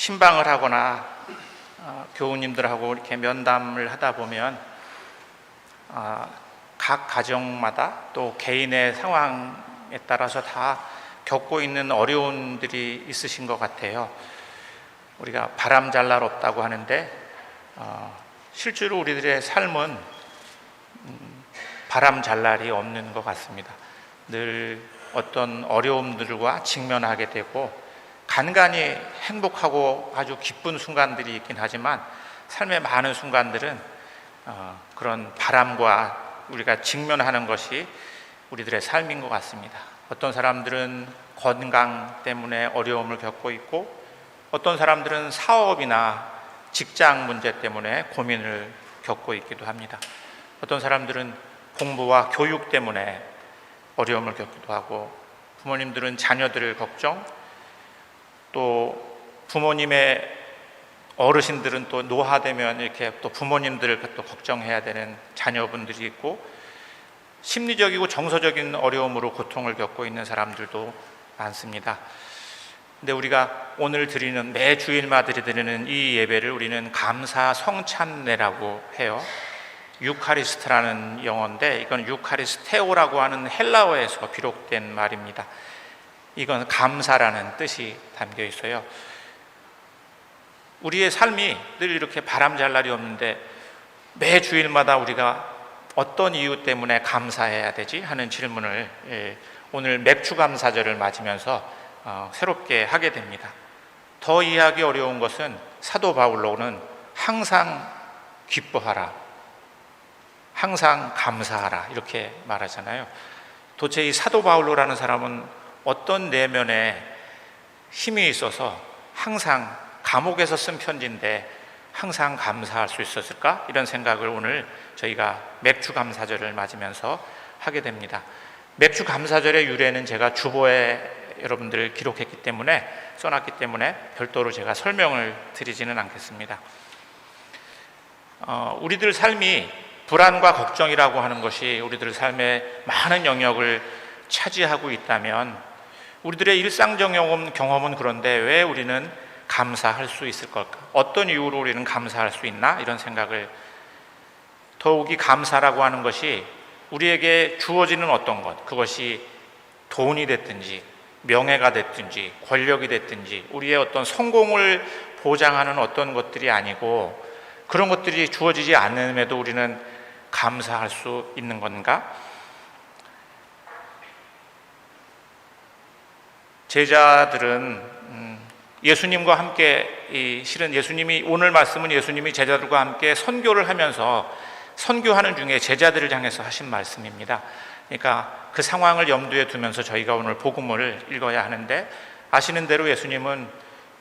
신방을 하거나 교우님들하고 이렇게 면담을 하다 보면 각 가정마다 또 개인의 상황에 따라서 다 겪고 있는 어려움들이 있으신 것 같아요. 우리가 바람 잘 날 없다고 하는데 실제로 우리들의 삶은 바람 잘 날이 없는 것 같습니다. 늘 어떤 어려움들과 직면하게 되고 간간히 행복하고 아주 기쁜 순간들이 있긴 하지만 삶의 많은 순간들은 그런 바람과 우리가 직면하는 것이 우리들의 삶인 것 같습니다. 어떤 사람들은 건강 때문에 어려움을 겪고 있고 어떤 사람들은 사업이나 직장 문제 때문에 고민을 겪고 있기도 합니다. 어떤 사람들은 공부와 교육 때문에 어려움을 겪기도 하고 부모님들은 자녀들을 걱정, 또 부모님의 어르신들은 또 노화되면 이렇게 또 부모님들을 또 걱정해야 되는 자녀분들이 있고 심리적이고 정서적인 어려움으로 고통을 겪고 있는 사람들도 많습니다. 근데 우리가 오늘 드리는 매 주일마다 드리는 이 예배를 우리는 감사 성찬례라고 해요. 유카리스트라는 영어인데 이건 유카리스테오라고 하는 헬라어에서 비롯된 말입니다. 이건 감사라는 뜻이 담겨 있어요. 우리의 삶이 늘 이렇게 바람 잘 날이 없는데 매 주일마다 우리가 어떤 이유 때문에 감사해야 되지 하는 질문을 오늘 맥주감사절을 맞으면서 새롭게 하게 됩니다. 더 이해하기 어려운 것은 사도 바울로는 항상 기뻐하라, 항상 감사하라 이렇게 말하잖아요. 도대체 이 사도 바울로라는 사람은 어떤 내면에 힘이 있어서 항상 감옥에서 쓴 편지인데 항상 감사할 수 있었을까? 이런 생각을 오늘 저희가 맥주감사절을 맞으면서 하게 됩니다. 맥주감사절의 유래는 제가 주보에 여러분들을 기록했기 때문에 써놨기 때문에 별도로 제가 설명을 드리지는 않겠습니다. 우리들 삶이 불안과 걱정이라고 하는 것이 우리들 삶의 많은 영역을 차지하고 있다면 우리들의 일상적 경험은 그런데 왜 우리는 감사할 수 있을 걸까? 어떤 이유로 우리는 감사할 수 있나? 이런 생각을 더욱이 감사라고 하는 것이 우리에게 주어지는 어떤 것, 그것이 돈이 됐든지 명예가 됐든지 권력이 됐든지 우리의 어떤 성공을 보장하는 어떤 것들이 아니고 그런 것들이 주어지지 않음에도 우리는 감사할 수 있는 건가? 제자들은 예수님과 함께 실은 예수님이 오늘 말씀은 예수님이 제자들과 함께 선교를 하면서 선교하는 중에 제자들을 향해서 하신 말씀입니다. 그러니까 그 상황을 염두에 두면서 저희가 오늘 복음을 읽어야 하는데 아시는 대로 예수님은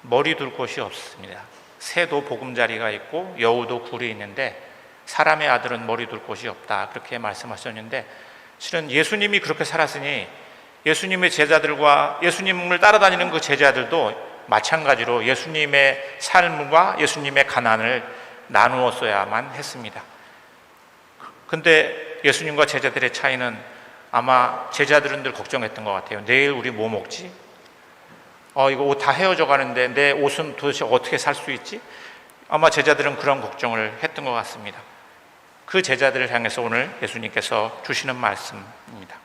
머리 둘 곳이 없습니다. 새도 보금자리가 있고 여우도 굴이 있는데 사람의 아들은 머리 둘 곳이 없다 그렇게 말씀하셨는데 실은 예수님이 그렇게 살았으니 예수님의 제자들과 예수님을 따라다니는 그 제자들도 마찬가지로 예수님의 삶과 예수님의 가난을 나누었어야만 했습니다. 근데 예수님과 제자들의 차이는 아마 제자들은 늘 걱정했던 것 같아요. 내일 우리 뭐 먹지? 이거 옷 다 헤어져 가는데 내 옷은 도대체 어떻게 살 수 있지? 아마 제자들은 그런 걱정을 했던 것 같습니다. 그 제자들을 향해서 오늘 예수님께서 주시는 말씀입니다.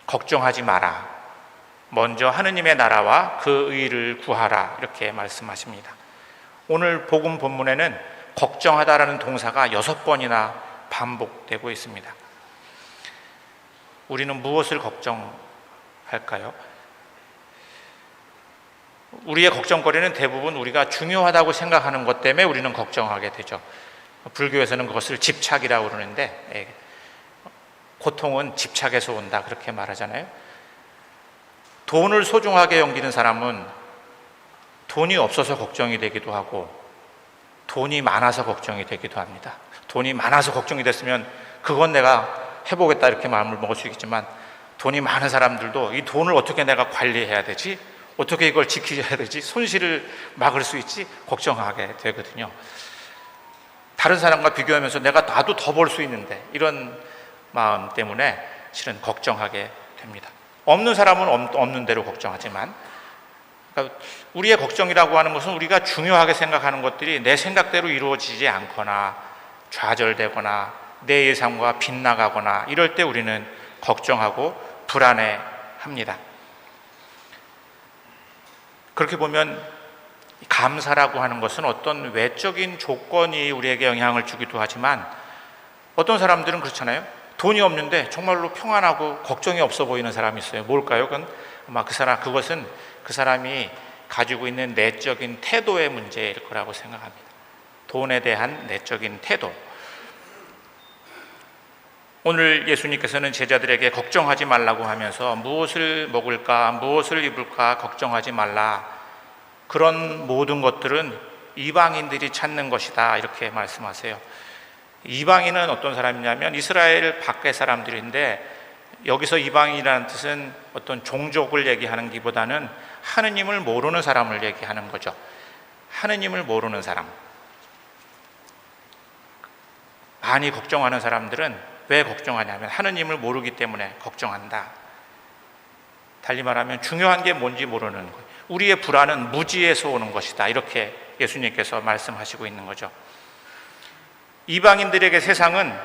걱정하지 마라. 먼저 하느님의 나라와 그 의를 구하라. 이렇게 말씀하십니다. 오늘 복음 본문에는 걱정하다라는 동사가 6번이나 반복되고 있습니다. 우리는 무엇을 걱정할까요? 우리의 걱정거리는 대부분 우리가 중요하다고 생각하는 것 때문에 우리는 걱정하게 되죠. 불교에서는 그것을 집착이라고 그러는데 고통은 집착에서 온다 그렇게 말하잖아요. 돈을 소중하게 여기는 사람은 돈이 없어서 걱정이 되기도 하고 돈이 많아서 걱정이 되기도 합니다. 돈이 많아서 걱정이 됐으면 그건 내가 해보겠다 이렇게 마음을 먹을 수 있겠지만 돈이 많은 사람들도 이 돈을 어떻게 내가 관리해야 되지? 어떻게 이걸 지켜야 되지? 손실을 막을 수 있지? 걱정하게 되거든요. 다른 사람과 비교하면서 나도 더 벌 수 있는데 이런 마음 때문에 실은 걱정하게 됩니다. 없는 사람은 없는 대로 걱정하지만 그러니까 우리의 걱정이라고 하는 것은 우리가 중요하게 생각하는 것들이 내 생각대로 이루어지지 않거나 좌절되거나 내 예상과 빗나가거나 이럴 때 우리는 걱정하고 불안해합니다. 그렇게 보면 감사라고 하는 것은 어떤 외적인 조건이 우리에게 영향을 주기도 하지만 어떤 사람들은 그렇잖아요. 돈이 없는데 정말로 평안하고 걱정이 없어 보이는 사람이 있어요. 뭘까요? 그건 아마 그것은 그 사람이 가지고 있는 내적인 태도의 문제일 거라고 생각합니다. 돈에 대한 내적인 태도. 오늘 예수님께서는 제자들에게 걱정하지 말라고 하면서 무엇을 먹을까, 무엇을 입을까 걱정하지 말라. 그런 모든 것들은 이방인들이 찾는 것이다. 이렇게 말씀하세요. 이방인은 어떤 사람이냐면 이스라엘 밖의 사람들인데 여기서 이방인이라는 뜻은 어떤 종족을 얘기하는 것보다는 하느님을 모르는 사람을 얘기하는 거죠. 하느님을 모르는 사람. 많이 걱정하는 사람들은 왜 걱정하냐면 하느님을 모르기 때문에 걱정한다. 달리 말하면 중요한 게 뭔지 모르는 거예요. 우리의 불안은 무지에서 오는 것이다. 이렇게 예수님께서 말씀하시고 있는 거죠. 이방인들에게 세상은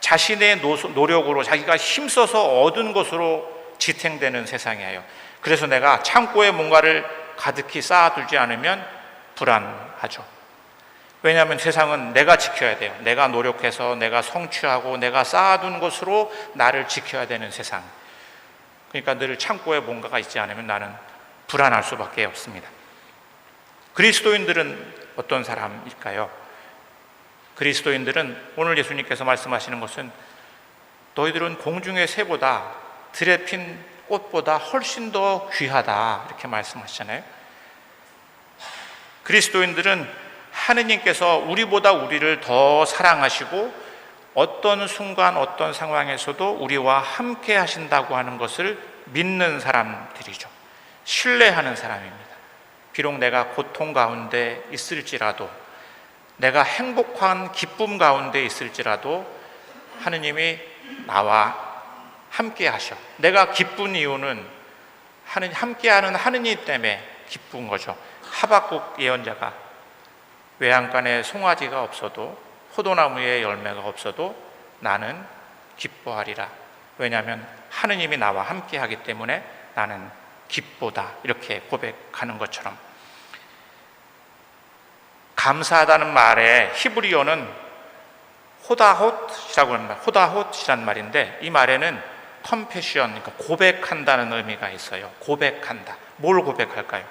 자신의 노력으로 자기가 힘써서 얻은 것으로 지탱되는 세상이에요. 그래서 내가 창고에 뭔가를 가득히 쌓아두지 않으면 불안하죠. 왜냐하면 세상은 내가 지켜야 돼요. 내가 노력해서 내가 성취하고 내가 쌓아둔 것으로 나를 지켜야 되는 세상. 그러니까 늘 창고에 뭔가가 있지 않으면 나는 불안할 수밖에 없습니다. 그리스도인들은 어떤 사람일까요? 그리스도인들은 오늘 예수님께서 말씀하시는 것은 너희들은 공중의 새보다 들에 핀 꽃보다 훨씬 더 귀하다 이렇게 말씀하시잖아요. 그리스도인들은 하느님께서 우리보다 우리를 더 사랑하시고 어떤 순간 어떤 상황에서도 우리와 함께 하신다고 하는 것을 믿는 사람들이죠. 신뢰하는 사람입니다. 비록 내가 고통 가운데 있을지라도 내가 행복한 기쁨 가운데 있을지라도 하느님이 나와 함께 하셔. 내가 기쁜 이유는 함께하는 하느님 때문에 기쁜 거죠. 하박국 예언자가 외양간에 송아지가 없어도 포도나무에 열매가 없어도 나는 기뻐하리라. 왜냐하면 하느님이 나와 함께하기 때문에 나는 기쁘다. 이렇게 고백하는 것처럼 감사하다는 말에 히브리어는 호다톳이라고 합니다. 호다톳이란 말인데 이 말에는 컴패션, 그러니까 고백한다는 의미가 있어요. 고백한다. 뭘 고백할까요?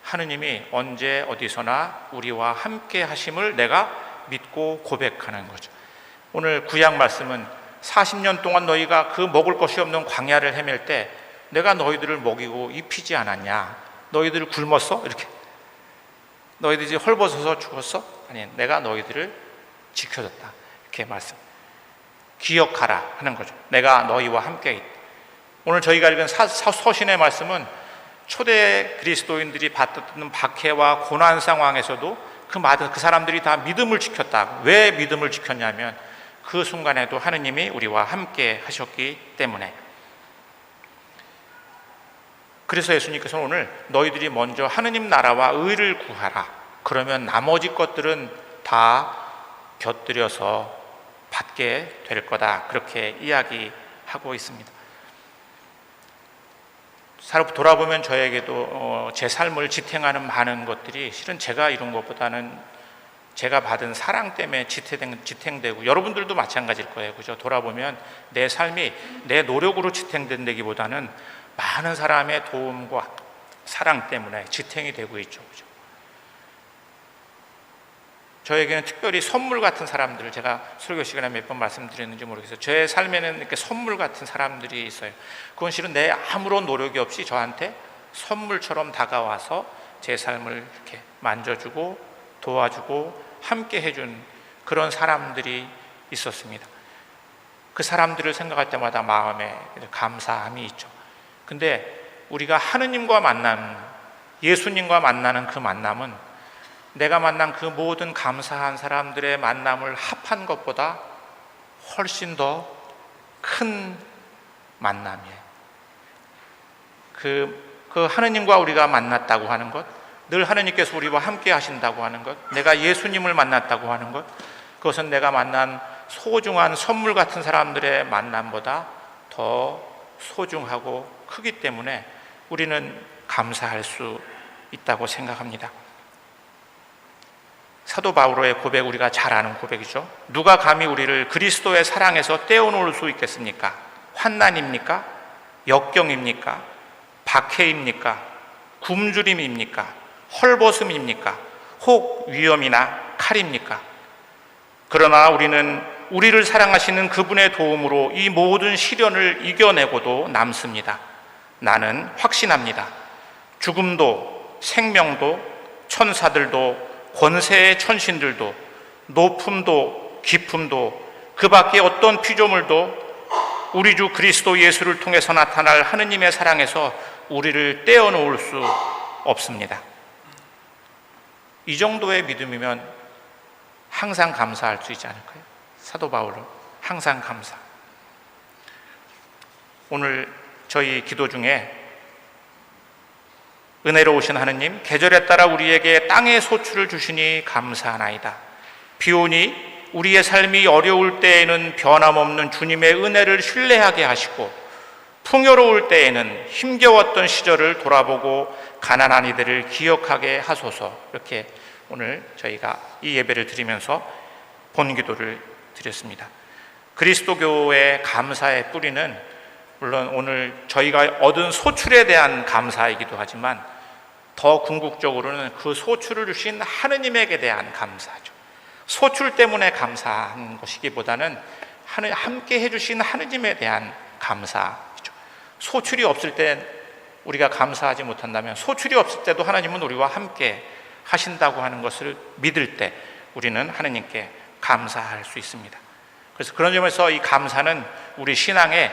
하느님이 언제 어디서나 우리와 함께 하심을 내가 믿고 고백하는 거죠. 오늘 구약 말씀은 40년 동안 너희가 그 먹을 것이 없는 광야를 헤맬 때 내가 너희들을 먹이고 입히지 않았냐? 너희들 굶었어? 이렇게. 너희들이 헐벗어서 죽었어? 아니, 내가 너희들을 지켜줬다. 이렇게 말씀. 기억하라 하는 거죠. 내가 너희와 함께 있다. 오늘 저희가 읽은 서신의 말씀은 초대 그리스도인들이 받던 박해와 고난 상황에서도 그 사람들이 다 믿음을 지켰다. 왜 믿음을 지켰냐면 그 순간에도 하느님이 우리와 함께 하셨기 때문에. 그래서 예수님께서는 오늘 너희들이 먼저 하느님 나라와 의를 구하라. 그러면 나머지 것들은 다 곁들여서 받게 될 거다. 그렇게 이야기하고 있습니다. 돌아보면 저에게도 제 삶을 지탱하는 많은 것들이 실은 제가 이룬 것보다는 제가 받은 사랑 때문에 지탱되고 여러분들도 마찬가지일 거예요. 그죠? 돌아보면 내 삶이 내 노력으로 지탱된다기보다는 많은 사람의 도움과 사랑 때문에 지탱이 되고 있죠. 그죠? 저에게는 특별히 선물 같은 사람들을 제가 설교 시간에 몇 번 말씀드렸는지 모르겠어요. 제 삶에는 이렇게 선물 같은 사람들이 있어요. 그건 실은 내 아무런 노력이 없이 저한테 선물처럼 다가와서 제 삶을 이렇게 만져주고 도와주고 함께 해준 그런 사람들이 있었습니다. 그 사람들을 생각할 때마다 마음에 감사함이 있죠. 근데 우리가 하느님과 예수님과 만나는 그 만남은 내가 만난 그 모든 감사한 사람들의 만남을 합한 것보다 훨씬 더 큰 만남이에요. 그 그 하느님과 우리가 만났다고 하는 것, 늘 하느님께서 우리와 함께 하신다고 하는 것, 내가 예수님을 만났다고 하는 것, 그것은 내가 만난 소중한 선물 같은 사람들의 만남보다 더 소중하고 크기 때문에 우리는 감사할 수 있다고 생각합니다. 사도 바울의 고백, 우리가 잘 아는 고백이죠. 누가 감히 우리를 그리스도의 사랑에서 떼어놓을 수 있겠습니까? 환난입니까? 역경입니까? 박해입니까? 굶주림입니까? 헐벗음입니까? 혹 위험이나 칼입니까? 그러나 우리는 우리를 사랑하시는 그분의 도움으로 이 모든 시련을 이겨내고도 남습니다. 나는 확신합니다. 죽음도 생명도 천사들도 권세의 천신들도 높음도 깊음도 그 밖에 어떤 피조물도 우리 주 그리스도 예수를 통해서 나타날 하느님의 사랑에서 우리를 떼어놓을 수 없습니다. 이 정도의 믿음이면 항상 감사할 수 있지 않을까요? 사도 바울은 항상 감사. 오늘 저희 기도 중에 은혜로우신 하느님, 계절에 따라 우리에게 땅의 소출을 주시니 감사하나이다. 비오니 우리의 삶이 어려울 때에는 변함없는 주님의 은혜를 신뢰하게 하시고, 풍요로울 때에는 힘겨웠던 시절을 돌아보고 가난한 이들을 기억하게 하소서. 이렇게 오늘 저희가 이 예배를 드리면서 본기도를 드렸습니다. 그리스도교의 감사의 뿌리는 물론 오늘 저희가 얻은 소출에 대한 감사이기도 하지만 더 궁극적으로는 그 소출을 주신 하느님에게 대한 감사죠. 소출 때문에 감사한 것이기보다는 함께 해주신 하느님에 대한 감사죠. 소출이 없을 때 우리가 감사하지 못한다면, 소출이 없을 때도 하나님은 우리와 함께 하신다고 하는 것을 믿을 때 우리는 하느님께 감사할 수 있습니다. 그래서 그런 점에서 이 감사는 우리 신앙의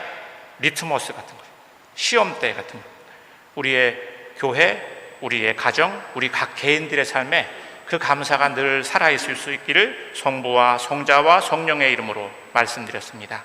리트머스 같은 거예요. 시험대 같은 거예요. 우리의 교회, 우리의 가정, 우리 각 개인들의 삶에 그 감사가 늘 살아있을 수 있기를 성부와 성자와 성령의 이름으로 말씀드렸습니다.